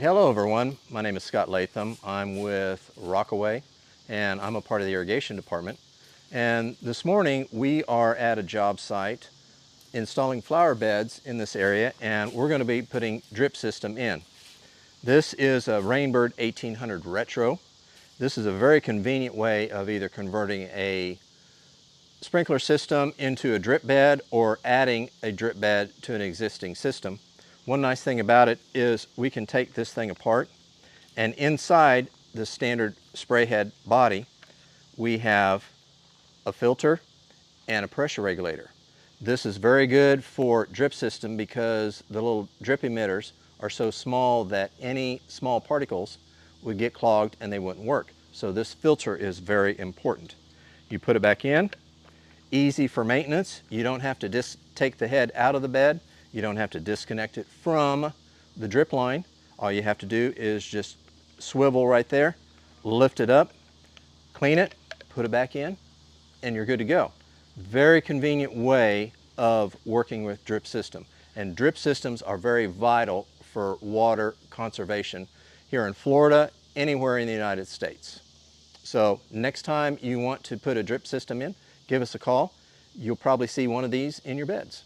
Hello everyone, my name is Scott Latham. I'm with Rockaway and I'm a part of the irrigation department. And this morning we are at a job site installing flower beds in this area, and we're going to be putting drip system in. This is a Rainbird 1800 Retro. This is a very convenient way of either converting a sprinkler system into a drip bed or adding a drip bed to an existing system. One nice thing about it is we can take this thing apart, and inside the standard spray head body we have a filter and a pressure regulator. This is very good for drip system because the little drip emitters are so small that any small particles would get clogged and they wouldn't work. So this filter is very important. You put it back in, easy for maintenance. You don't have to take the head out of the bed. You don't have to disconnect it from the drip line. All you have to do is just swivel right there, lift it up, clean it, put it back in, and you're good to go. Very convenient way of working with drip system. And drip systems are very vital for water conservation here in Florida, anywhere in the United States. So next time you want to put a drip system in, give us a call. You'll probably see one of these in your beds.